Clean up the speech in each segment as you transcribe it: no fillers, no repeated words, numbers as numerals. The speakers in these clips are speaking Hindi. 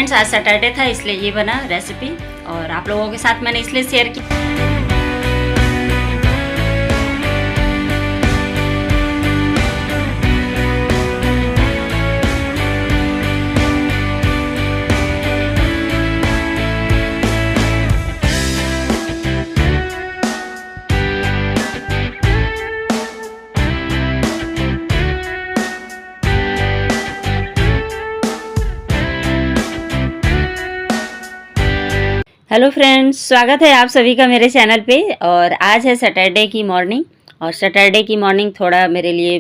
फ्रेंड्स, आज सैटरडे था इसलिए ये बना रेसिपी और आप लोगों के साथ मैंने इसलिए शेयर की। हेलो फ्रेंड्स, स्वागत है आप सभी का मेरे चैनल पे। और आज है सैटरडे की मॉर्निंग और सैटरडे की मॉर्निंग थोड़ा मेरे लिए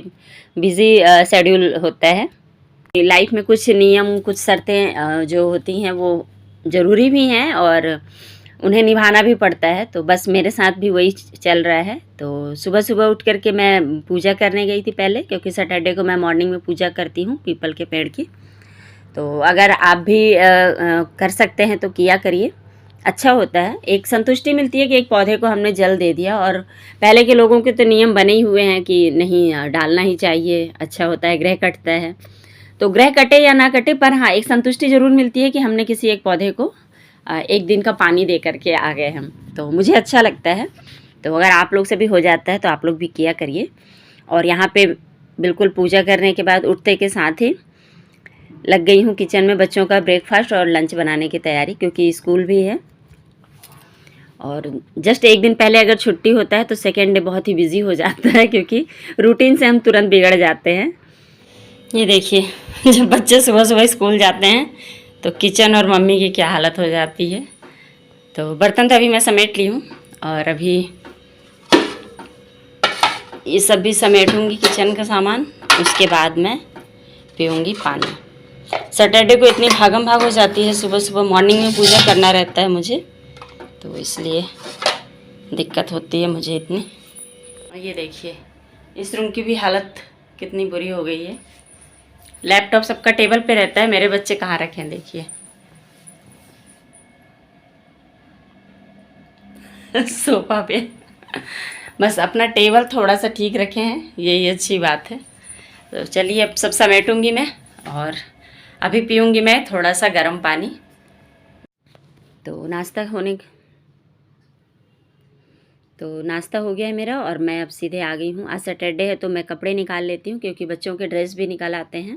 बिज़ी शेड्यूल होता है। लाइफ में कुछ नियम, कुछ शर्तें जो होती हैं वो ज़रूरी भी हैं और उन्हें निभाना भी पड़ता है। तो बस मेरे साथ भी वही चल रहा है। तो सुबह सुबह उठ करके मैं पूजा करने गई थी पहले, क्योंकि सैटरडे को मैं मॉर्निंग में पूजा करती हूँ पीपल के पेड़ की। तो अगर आप भी कर सकते हैं तो किया करिए, अच्छा होता है। एक संतुष्टि मिलती है कि एक पौधे को हमने जल दे दिया। और पहले के लोगों के तो नियम बने ही हुए हैं कि नहीं डालना ही चाहिए, अच्छा होता है, ग्रह कटता है। तो ग्रह कटे या ना कटे, पर हाँ एक संतुष्टि ज़रूर मिलती है कि हमने किसी एक पौधे को एक दिन का पानी दे करके आ गए हम। तो मुझे अच्छा लगता है। तो अगर आप लोग से भी हो जाता है तो आप लोग भी किया करिए। और यहाँ पे बिल्कुल पूजा करने के बाद उठते के साथ ही लग गई हूँ किचन में बच्चों का ब्रेकफास्ट और लंच बनाने की तैयारी, क्योंकि स्कूल भी है। और जस्ट एक दिन पहले अगर छुट्टी होता है तो सेकेंड डे बहुत ही बिजी हो जाता है, क्योंकि रूटीन से हम तुरंत बिगड़ जाते हैं। ये देखिए जब बच्चे सुबह सुबह स्कूल जाते हैं तो किचन और मम्मी की क्या हालत हो जाती है। तो बर्तन तो अभी मैं समेट ली हूँ और अभी ये सब भी समेटूँगी किचन का सामान। उसके बाद मैं पीऊँगी पानी। सैटरडे को इतनी भागम भाग हो जाती है, सुबह सुबह मॉर्निंग में पूजा करना रहता है मुझे, तो इसलिए दिक्कत होती है मुझे इतनी। और ये देखिए इस रूम की भी हालत कितनी बुरी हो गई है। लैपटॉप सबका टेबल पे रहता है, मेरे बच्चे कहाँ रखे हैं देखिए सोफा पे। बस अपना टेबल थोड़ा सा ठीक रखे हैं, यही अच्छी बात है। तो चलिए अब सब समेटूंगी मैं और अभी पीऊँगी मैं थोड़ा सा गर्म पानी। तो नाश्ता हो गया है मेरा और मैं अब सीधे आ गई हूँ। आज सैटरडे है तो मैं कपड़े निकाल लेती हूँ, क्योंकि बच्चों के ड्रेस भी निकाल आते हैं।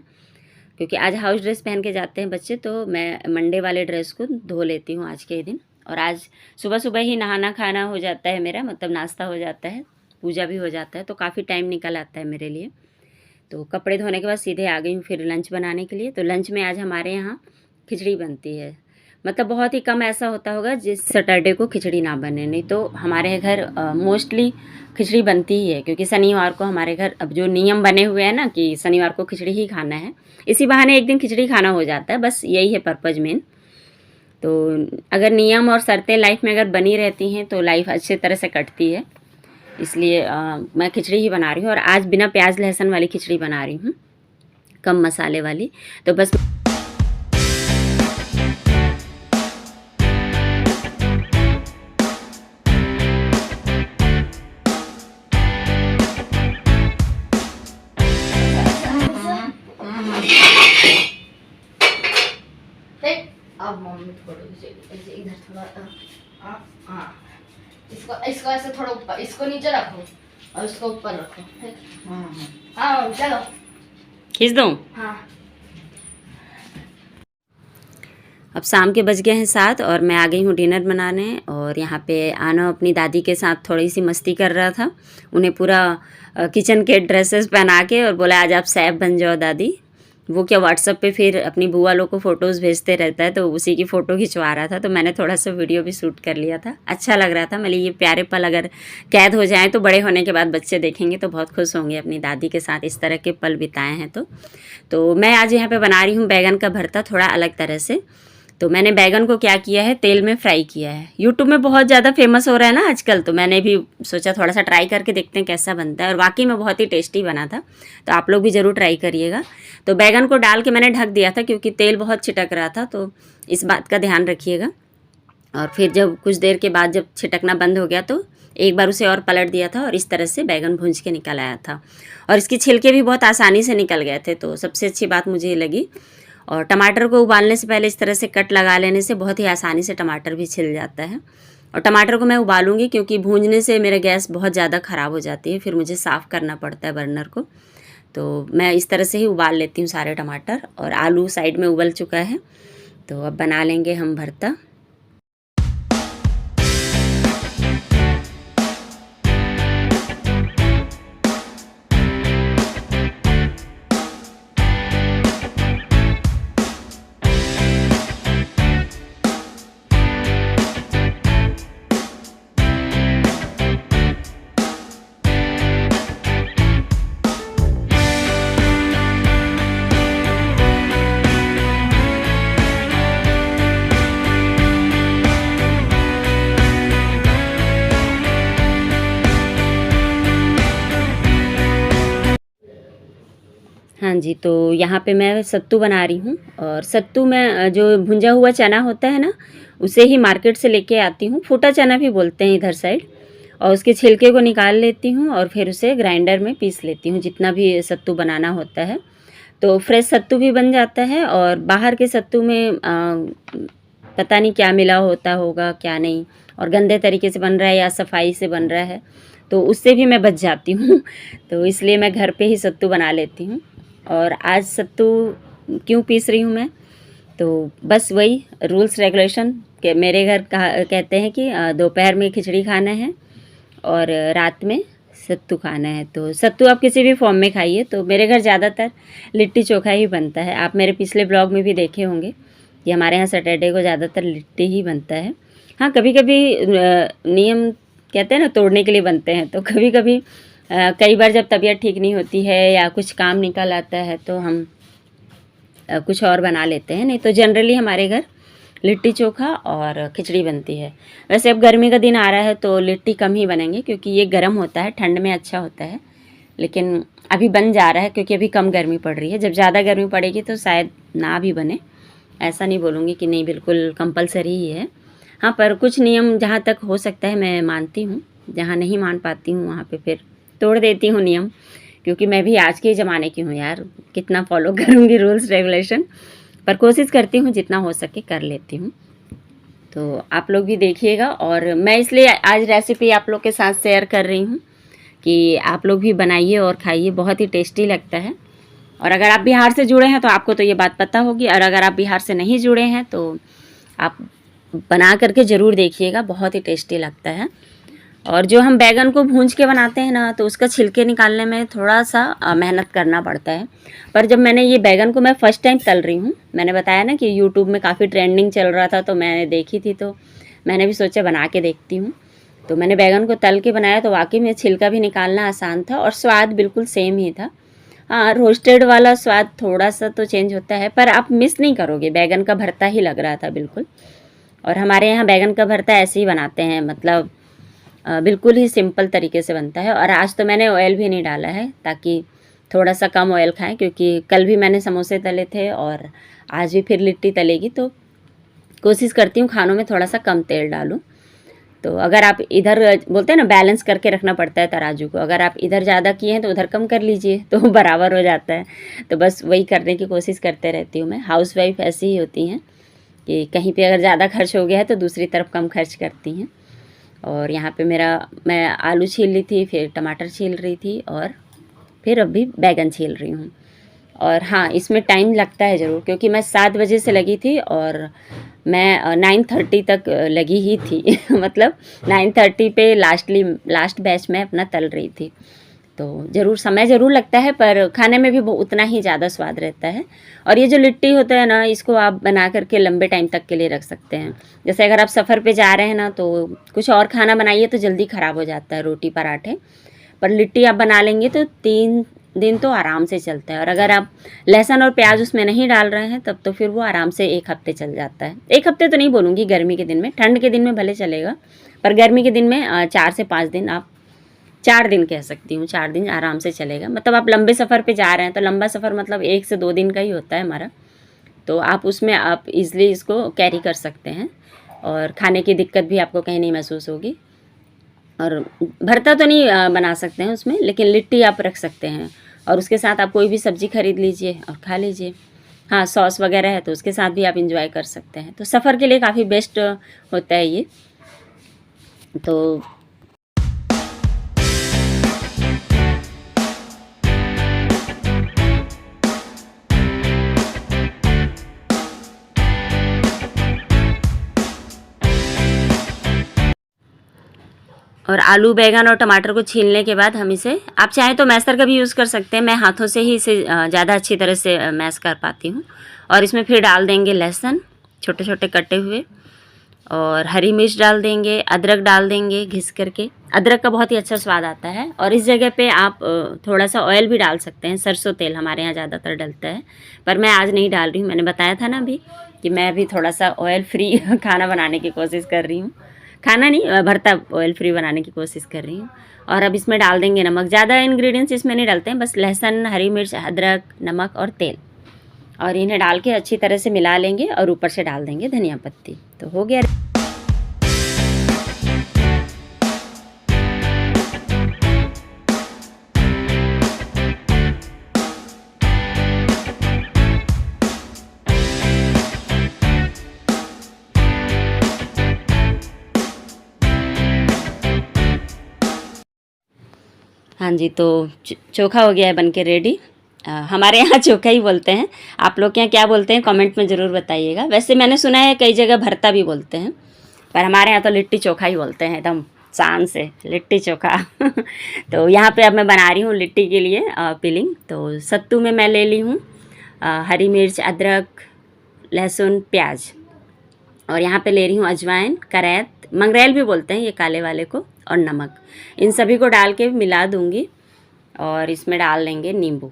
क्योंकि आज हाउस ड्रेस पहन के जाते हैं बच्चे, तो मैं मंडे वाले ड्रेस को धो लेती हूँ आज के दिन। और आज सुबह सुबह ही नहाना खाना हो जाता है मेरा, मतलब नाश्ता हो जाता है, पूजा भी हो जाता है, तो काफ़ी टाइम निकल आता है मेरे लिए। तो कपड़े धोने के बाद सीधे आ गई हूँ फिर लंच बनाने के लिए। तो लंच में आज हमारे यहाँ खिचड़ी बनती है। मतलब बहुत ही कम ऐसा होता होगा जिस सैटरडे को खिचड़ी ना बने, नहीं तो हमारे घर मोस्टली खिचड़ी बनती ही है। क्योंकि शनिवार को हमारे घर अब जो नियम बने हुए हैं ना कि शनिवार को खिचड़ी ही खाना है, इसी बहाने एक दिन खिचड़ी खाना हो जाता है। बस यही है पर्पज़ मेन। तो अगर नियम और शर्तें लाइफ में अगर बनी रहती हैं तो लाइफ अच्छे तरह से कटती है। इसलिए मैं खिचड़ी ही बना रही हूँ और आज बिना प्याज लहसुन वाली खिचड़ी बना रही हूँ, कम मसाले वाली। तो बस अब मम्मी थोड़ा ऐसे इधर थोड़ा हाँ इसको इसको ऐसे थोड़ा ऊपर, इसको नीचे रखो और इसको ऊपर रखो। हाँ चलो खींच दूँ। हाँ अब शाम के बज गए हैं 7 और मैं आ गई हूँ डिनर बनाने। और यहाँ पे आना अपनी दादी के साथ थोड़ी सी मस्ती कर रहा था। उन्हें पूरा किचन के ड्रेसेस पहना के और बोला आज आप शेफ बन जाओ दादी। वो क्या व्हाट्सएप पे फिर अपनी बुआ लोग को फ़ोटोज़ भेजते रहता है, तो उसी की फ़ोटो खिंचवा रहा था। तो मैंने थोड़ा सा वीडियो भी शूट कर लिया था, अच्छा लग रहा था। मतलब ये प्यारे पल अगर कैद हो जाएँ तो बड़े होने के बाद बच्चे देखेंगे तो बहुत खुश होंगे अपनी दादी के साथ इस तरह के पल बिताए हैं। तो मैं आज यहाँ पे बना रही हूँ बैगन का भरता, थोड़ा अलग तरह से। तो मैंने बैगन को क्या किया है, तेल में फ्राई किया है। यूट्यूब में बहुत ज़्यादा फेमस हो रहा है ना आजकल, तो मैंने भी सोचा थोड़ा सा ट्राई करके देखते हैं कैसा बनता है। और वाकई में बहुत ही टेस्टी बना था, तो आप लोग भी ज़रूर ट्राई करिएगा। तो बैगन को डाल के मैंने ढक दिया था, क्योंकि तेल बहुत छिटक रहा था, तो इस बात का ध्यान रखिएगा। और फिर जब कुछ देर के बाद जब छिटकना बंद हो गया तो एक बार उसे और पलट दिया था और इस तरह से बैगन भूंज के निकल आया था। और इसकी छिलके भी बहुत आसानी से निकल गए थे, तो सबसे अच्छी बात मुझे ये लगी। और टमाटर को उबालने से पहले इस तरह से कट लगा लेने से बहुत ही आसानी से टमाटर भी छिल जाता है। और टमाटर को मैं उबालूंगी क्योंकि भूंजने से मेरे गैस बहुत ज़्यादा ख़राब हो जाती है, फिर मुझे साफ़ करना पड़ता है बर्नर को। तो मैं इस तरह से ही उबाल लेती हूँ सारे टमाटर। और आलू साइड में उबल चुका है, तो अब बना लेंगे हम भरता। हाँ जी, तो यहाँ पे मैं सत्तू बना रही हूँ। और सत्तू में जो भुंजा हुआ चना होता है ना, उसे ही मार्केट से लेके आती हूँ, फूटा चना भी बोलते हैं इधर साइड। और उसके छिलके को निकाल लेती हूँ और फिर उसे ग्राइंडर में पीस लेती हूँ, जितना भी सत्तू बनाना होता है। तो फ्रेश सत्तू भी बन जाता है। और बाहर के सत्तू में पता नहीं क्या मिला होता होगा क्या नहीं, और गंदे तरीके से बन रहा है या सफाई से बन रहा है, तो उससे भी मैं बच जाती हूँ। तो इसलिए मैं घर पे ही सत्तू बना लेती हूँ। और आज सत्तू क्यों पीस रही हूँ मैं, तो बस वही रूल्स रेगुलेशन के मेरे घर कहते हैं कि दोपहर में खिचड़ी खाना है और रात में सत्तू खाना है। तो सत्तू आप किसी भी फॉर्म में खाइए। तो मेरे घर ज़्यादातर लिट्टी चोखा ही बनता है। आप मेरे पिछले ब्लॉग में भी देखे होंगे कि हमारे यहाँ सैटरडे को ज़्यादातर लिट्टी ही बनता है। हाँ, कभी कभी नियम कहते हैं ना तोड़ने के लिए बनते हैं, तो कभी कभी कई बार जब तबीयत ठीक नहीं होती है या कुछ काम निकल आता है तो हम कुछ और बना लेते हैं, नहीं तो जनरली हमारे घर लिट्टी चोखा और खिचड़ी बनती है। वैसे अब गर्मी का दिन आ रहा है तो लिट्टी कम ही बनेंगे क्योंकि ये गर्म होता है, ठंड में अच्छा होता है, लेकिन अभी बन जा रहा है क्योंकि अभी कम गर्मी पड़ रही है। जब ज़्यादा गर्मी पड़ेगी तो शायद ना भी बने, ऐसा नहीं बोलूँगी कि नहीं, बिल्कुल कंपलसरी ही है। हाँ, पर कुछ नियम जहाँ तक हो सकता है मैं मानती हूँ, जहाँ नहीं मान पाती हूँ वहाँ पे फिर तोड़ देती हूँ नियम, क्योंकि मैं भी आज के ज़माने की हूँ यार, कितना फॉलो करूँगी रूल्स रेगुलेशन, पर कोशिश करती हूँ जितना हो सके कर लेती हूँ। तो आप लोग भी देखिएगा। और मैं इसलिए आज रेसिपी आप लोग के साथ शेयर कर रही हूँ कि आप लोग भी बनाइए और खाइए, बहुत ही टेस्टी लगता है। और अगर आप बिहार से जुड़े हैं तो आपको तो ये बात पता होगी, और अगर आप बिहार से नहीं जुड़े हैं तो आप बना करके ज़रूर देखिएगा, बहुत ही टेस्टी लगता है। और जो हम बैगन को भूंज के बनाते हैं ना, तो उसका छिलके निकालने में थोड़ा सा मेहनत करना पड़ता है। पर जब मैंने ये बैगन को मैं फ़र्स्ट टाइम तल रही हूँ, मैंने बताया ना कि यूट्यूब में काफ़ी ट्रेंडिंग चल रहा था, तो मैंने देखी थी, तो मैंने भी सोचा बना के देखती हूँ। तो मैंने बैगन को तल के बनाया तो वाकई में छिलका भी निकालना आसान था और स्वाद बिल्कुल सेम ही था। हाँ, रोस्टेड वाला स्वाद थोड़ा सा तो चेंज होता है, पर आप मिस नहीं करोगे, बैगन का भरता ही लग रहा था बिल्कुल। और हमारे यहाँ बैगन का भरता ऐसे ही बनाते हैं, मतलब बिल्कुल ही सिंपल तरीके से बनता है। और आज तो मैंने ऑयल भी नहीं डाला है ताकि थोड़ा सा कम ऑयल खाएं, क्योंकि कल भी मैंने समोसे तले थे और आज भी फिर लिट्टी तलेगी, तो कोशिश करती हूँ खानों में थोड़ा सा कम तेल डालूँ। तो अगर आप इधर बोलते हैं ना बैलेंस करके रखना पड़ता है तराजू को, अगर आप इधर ज़्यादा किए हैं तो उधर कम कर लीजिए, तो बराबर हो जाता है। तो बस वही करने की कोशिश करते रहती हूँ मैं। हाउसवाइफ ऐसी ही होती हैं कि कहीं पे अगर ज़्यादा खर्च हो गया है तो दूसरी तरफ कम खर्च करती हैं। और यहाँ पे मैं आलू छील ली थी, फिर टमाटर छील रही थी और फिर अभी बैगन छील रही हूँ। और हाँ, इसमें टाइम लगता है ज़रूर, क्योंकि मैं 7 बजे से लगी थी और मैं 9:30 तक लगी ही थी। मतलब 9:30 पे लास्ट बैच में अपना तल रही थी। तो ज़रूर समय ज़रूर लगता है, पर खाने में भी उतना ही ज़्यादा स्वाद रहता है। और ये जो लिट्टी होता है ना, इसको आप बना करके लंबे टाइम तक के लिए रख सकते हैं। जैसे अगर आप सफ़र पे जा रहे हैं ना, तो कुछ और खाना बनाइए तो जल्दी ख़राब हो जाता है, रोटी पराठे। पर लिट्टी आप बना लेंगे तो 3 दिन तो आराम से चलता है। और अगर आप लहसुन और प्याज उसमें नहीं डाल रहे हैं तब तो फिर वो आराम से 1 हफ्ते चल जाता है। 1 हफ्ते तो नहीं बोलूँगी गर्मी के दिन में, ठंड के दिन में भले चलेगा, पर गर्मी के दिन में 4 से 5 दिन, आप 4 दिन कह सकती हूँ, 4 दिन आराम से चलेगा। मतलब आप लंबे सफ़र पे जा रहे हैं तो लंबा सफ़र मतलब 1 से 2 दिन का ही होता है हमारा, तो आप उसमें आप ईज़िली इसको कैरी कर सकते हैं और खाने की दिक्कत भी आपको कहीं नहीं महसूस होगी। और भरता तो नहीं बना सकते हैं उसमें, लेकिन लिट्टी आप रख सकते हैं और उसके साथ आप कोई भी सब्ज़ी खरीद लीजिए और खा लीजिए। हाँ सॉस वगैरह है तो उसके साथ भी आप इंजॉय कर सकते हैं। तो सफ़र के लिए काफ़ी बेस्ट होता है ये। तो और आलू बैंगन और टमाटर को छीलने के बाद हम इसे, आप चाहें तो मैशर का भी यूज़ कर सकते हैं, मैं हाथों से ही इसे ज़्यादा अच्छी तरह से मैश कर पाती हूँ। और इसमें फिर डाल देंगे लहसुन छोटे छोटे कटे हुए, और हरी मिर्च डाल देंगे, अदरक डाल देंगे घिस करके। अदरक का बहुत ही अच्छा स्वाद आता है। और इस जगह पे आप थोड़ा सा ऑयल भी डाल सकते हैं, सरसों तेल हमारे यहाँ ज़्यादातर डलता है, पर मैं आज नहीं डाल रही हूँ। मैंने बताया था ना अभी कि मैं अभी थोड़ा सा ऑयल फ्री खाना बनाने की कोशिश कर रही हूँ, खाना नहीं भरता ऑयल फ्री बनाने की कोशिश कर रही हूँ। और अब इसमें डाल देंगे नमक। ज़्यादा इंग्रेडिएंट्स इसमें नहीं डालते हैं, बस लहसुन, हरी मिर्च, अदरक, नमक और तेल, और इन्हें डाल के अच्छी तरह से मिला लेंगे। और ऊपर से डाल देंगे धनिया पत्ती। तो हो गया। हाँ जी, तो चोखा हो गया है बन के रेडी। हमारे यहाँ चोखा ही बोलते हैं, आप लोग के यहाँ क्या बोलते हैं कमेंट में ज़रूर बताइएगा। वैसे मैंने सुना है कई जगह भरता भी बोलते हैं, पर हमारे यहाँ तो लिट्टी चोखा ही बोलते हैं, एकदम शान से लिट्टी चोखा। तो यहाँ पे अब मैं बना रही हूँ लिट्टी के लिए फिलिंग। तो सत्तू में मैं ले ली हूँ हरी मिर्च, अदरक, लहसुन, प्याज, और यहाँ पे ले रही हूँ अजवाइन, करैत, मंगरेल भी बोलते हैं ये काले वाले को, और नमक। इन सभी को डाल के मिला दूँगी। और इसमें डाल लेंगे नींबू।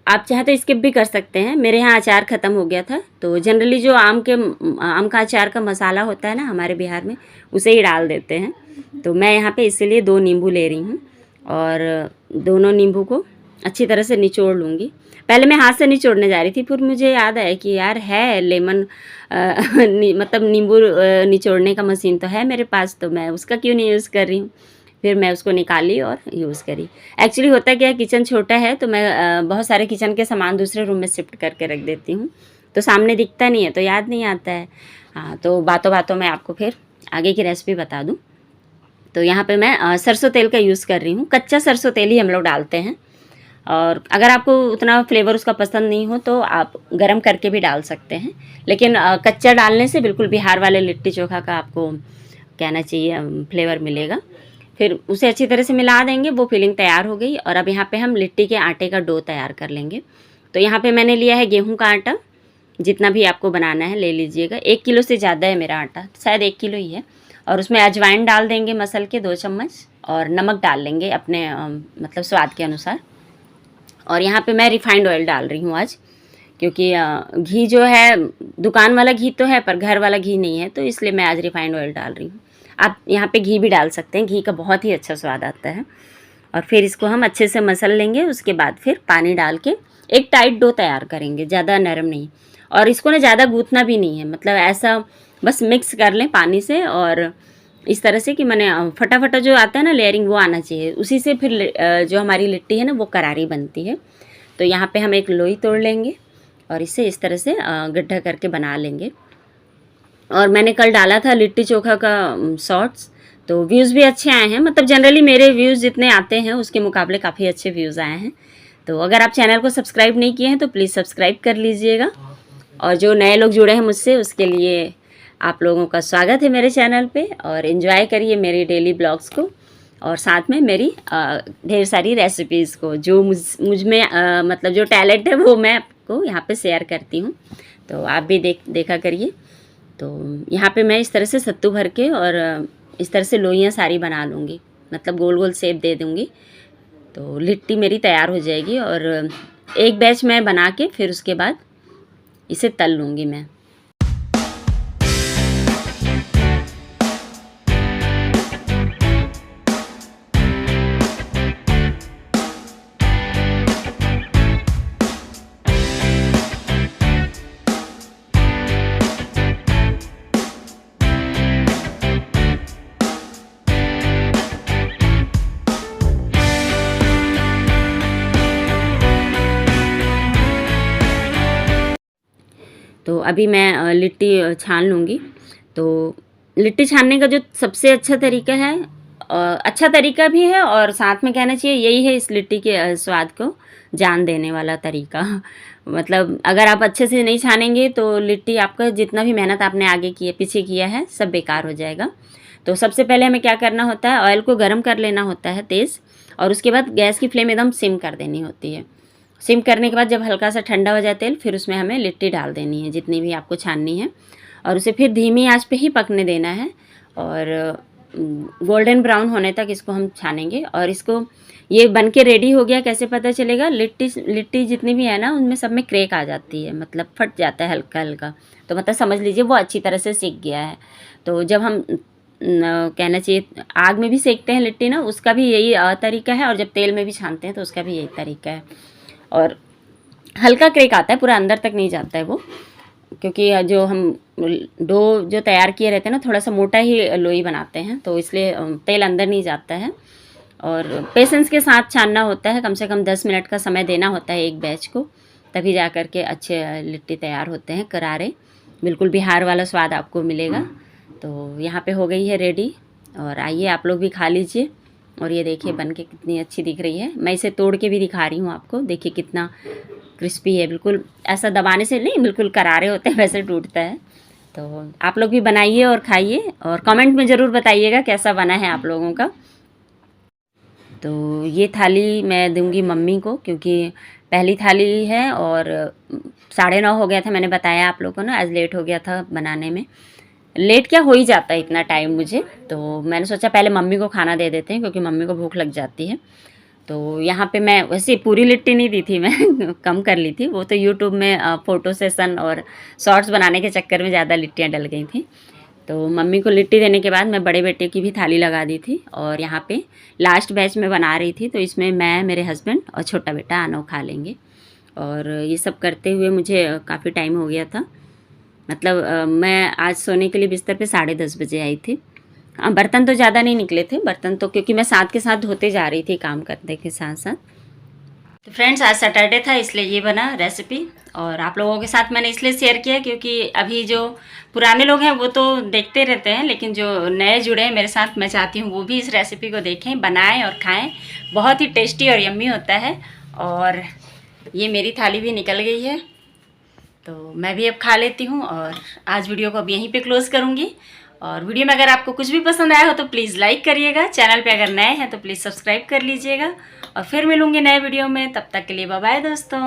आप चाहे तो स्किप भी कर सकते हैं। मेरे यहाँ अचार ख़त्म हो गया था, तो जनरली जो आम का अचार का मसाला होता है ना हमारे बिहार में, उसे ही डाल देते हैं। तो मैं यहाँ पे इसीलिए 2 नींबू ले रही हूँ, और दोनों नींबू को अच्छी तरह से निचोड़ लूँगी। पहले मैं हाथ से निचोड़ने जा रही थी, फिर मुझे याद आया कि यार है लेमन मतलब नींबू निचोड़ने का मशीन तो है मेरे पास, तो मैं उसका क्यों नहीं यूज़ कर रही हूँ। फिर मैं उसको निकाली और यूज़ करी। एक्चुअली होता क्या है, किचन छोटा है तो मैं बहुत सारे किचन के सामान दूसरे रूम में शिफ्ट करके रख देती हूँ, तो सामने दिखता नहीं है तो याद नहीं आता है। हाँ, तो बातों बातों में आपको फिर आगे की रेसिपी बता दूँ। तो यहाँ पे मैं सरसों तेल का यूज़ कर रही हूँ। कच्चा सरसों तेल ही हम लोग डालते हैं, और अगर आपको उतना फ्लेवर उसका पसंद नहीं हो तो आप गरम करके भी डाल सकते हैं। लेकिन कच्चा डालने से बिल्कुल बिहार वाले लिट्टी चोखा का आपको कहना चाहिए फ्लेवर मिलेगा। फिर उसे अच्छी तरह से मिला देंगे। वो फिलिंग तैयार हो गई। और अब यहाँ पे हम लिट्टी के आटे का डो तैयार कर लेंगे। तो यहाँ पे मैंने लिया है गेहूं का आटा, जितना भी आपको बनाना है ले लीजिएगा। 1 किलो से ज़्यादा है मेरा आटा, शायद 1 किलो ही है। और उसमें अजवाइन डाल देंगे मसल के 2 चम्मच, और नमक डाल लेंगे अपने मतलब स्वाद के अनुसार। और यहाँ पे मैं रिफाइंड ऑयल डाल रही हूँ आज, क्योंकि घी जो है दुकान वाला घी तो है पर घर वाला घी नहीं है, तो इसलिए मैं आज रिफाइंड ऑयल डाल रही हूँ। आप यहाँ पे घी भी डाल सकते हैं, घी का बहुत ही अच्छा स्वाद आता है। और फिर इसको हम अच्छे से मसल लेंगे। उसके बाद फिर पानी डाल के एक टाइट डो तैयार करेंगे, ज़्यादा नरम नहीं। और इसको ना ज़्यादा गूँथना भी नहीं है, मतलब ऐसा बस मिक्स कर लें पानी से, और इस तरह से कि मैंने फटाफटा जो आता है ना लेयरिंग, वो आना चाहिए। उसी से फिर जो हमारी लिट्टी है ना वो करारी बनती है। तो यहाँ पे हम एक लोई तोड़ लेंगे और इसे इस तरह से गड्ढा करके बना लेंगे। और मैंने कल डाला था लिट्टी चोखा का शॉर्ट्स, तो व्यूज़ भी अच्छे आए हैं। मतलब जनरली मेरे व्यूज़ जितने आते हैं उसके मुकाबले काफ़ी अच्छे व्यूज़ आए हैं। तो अगर आप चैनल को सब्सक्राइब नहीं किए हैं तो प्लीज़ सब्सक्राइब कर लीजिएगा। और जो नए लोग जुड़े हैं मुझसे, उसके लिए आप लोगों का स्वागत है मेरे चैनल पे। और एंजॉय करिए मेरी डेली ब्लॉग्स को, और साथ में मेरी ढेर सारी रेसिपीज़ को, जो मुझ में मतलब जो टैलेंट है वो मैं आपको यहाँ पे शेयर करती हूँ। तो आप भी देखा करिए। तो यहाँ पे मैं इस तरह से सत्तू भर के और इस तरह से लोइयाँ सारी बना लूँगी, मतलब गोल गोल शेप दे दूँगी। तो लिट्टी मेरी तैयार हो जाएगी। और एक बैच मैं बना के फिर उसके बाद इसे तल लूँगी मैं। तो अभी मैं लिट्टी छान लूँगी। तो लिट्टी छानने का जो सबसे अच्छा तरीका है, अच्छा तरीका भी है और साथ में कहना चाहिए यही है इस लिट्टी के स्वाद को जान देने वाला तरीका। मतलब अगर आप अच्छे से नहीं छानेंगे तो लिट्टी आपका जितना भी मेहनत आपने आगे किए पीछे किया है सब बेकार हो जाएगा। तो सबसे पहले हमें क्या करना होता है, ऑयल को गर्म कर लेना होता है तेज़, और उसके बाद गैस की फ्लेम एकदम सिम कर देनी होती है। सिम करने के बाद जब हल्का सा ठंडा हो जाए तेल, फिर उसमें हमें लिट्टी डाल देनी है जितनी भी आपको छाननी है, और उसे फिर धीमी आंच पे ही पकने देना है और गोल्डन ब्राउन होने तक इसको हम छानेंगे। और इसको ये बन के रेडी हो गया कैसे पता चलेगा, लिट्टी जितनी भी है ना उनमें सब में क्रैक आ जाती है, मतलब फट जाता है हल्का हल्का, तो मतलब समझ लीजिए वो अच्छी तरह से सीख गया है। तो जब हम कहना चाहिए आग में भी सेकते हैं लिट्टी ना, उसका भी यही तरीका है, और जब तेल में भी छानते हैं तो उसका भी यही तरीका है। और हल्का क्रैक आता है, पूरा अंदर तक नहीं जाता है वो, क्योंकि जो हम डो जो तैयार किए रहते हैं ना थोड़ा सा मोटा ही लोई बनाते हैं, तो इसलिए तेल अंदर नहीं जाता है। और पेशेंस के साथ छानना होता है, कम से कम 10 मिनट का समय देना होता है एक बैच को, तभी जा कर के अच्छे लिट्टी तैयार होते हैं, करारे, बिल्कुल बिहार वाला स्वाद आपको मिलेगा। तो यहाँ पे हो गई है रेडी, और आइए आप लोग भी खा लीजिए। और ये देखिए बन के कितनी अच्छी दिख रही है, मैं इसे तोड़ के भी दिखा रही हूँ आपको, देखिए कितना क्रिस्पी है, बिल्कुल ऐसा दबाने से नहीं, बिल्कुल करारे होते हैं वैसे टूटता है। तो आप लोग भी बनाइए और खाइए, और कमेंट में ज़रूर बताइएगा कैसा बना है आप लोगों का। तो ये थाली मैं दूंगी मम्मी को, क्योंकि पहली थाली है, और 9:30 हो गया था, मैंने बताया आप लोगों को ना, आज लेट हो गया था बनाने में, लेट क्या हो ही जाता है इतना टाइम मुझे, तो मैंने सोचा पहले मम्मी को खाना दे देते हैं क्योंकि मम्मी को भूख लग जाती है। तो यहाँ पे मैं वैसे पूरी लिट्टी नहीं दी थी मैं कम कर ली थी, वो तो यूट्यूब में फ़ोटो सेशन और शॉर्ट्स बनाने के चक्कर में ज़्यादा लिट्टियाँ डल गई थी। तो मम्मी को लिट्टी देने के बाद मैं बड़े बेटे की भी थाली लगा दी थी, और यहाँ पे लास्ट बैच में बना रही थी, तो इसमें मैं, मेरे हस्बैंड और छोटा बेटा आनो खा लेंगे। और ये सब करते हुए मुझे काफ़ी टाइम हो गया था, मतलब मैं आज सोने के लिए बिस्तर पे 10:30 बजे आई थी। बर्तन तो ज़्यादा नहीं निकले थे, बर्तन तो क्योंकि मैं साथ के साथ धोते जा रही थी काम करने के साथ साथ। तो फ्रेंड्स आज सैटरडे था इसलिए ये बना रेसिपी, और आप लोगों के साथ मैंने इसलिए शेयर किया क्योंकि अभी जो पुराने लोग हैं वो तो देखते रहते हैं, लेकिन जो नए जुड़े हैं मेरे साथ, मैं चाहती हूँ वो भी इस रेसिपी को देखें, बनाएं और खाएं। बहुत ही टेस्टी और यम्मी होता है। और ये मेरी थाली भी निकल गई है, तो मैं भी अब खा लेती हूँ, और आज वीडियो को अब यहीं पे क्लोज़ करूँगी। और वीडियो में अगर आपको कुछ भी पसंद आया हो तो प्लीज़ लाइक करिएगा, चैनल पे अगर नए हैं तो प्लीज़ सब्सक्राइब कर लीजिएगा, और फिर मिलूँगी नए वीडियो में, तब तक के लिए बाय बाय दोस्तों।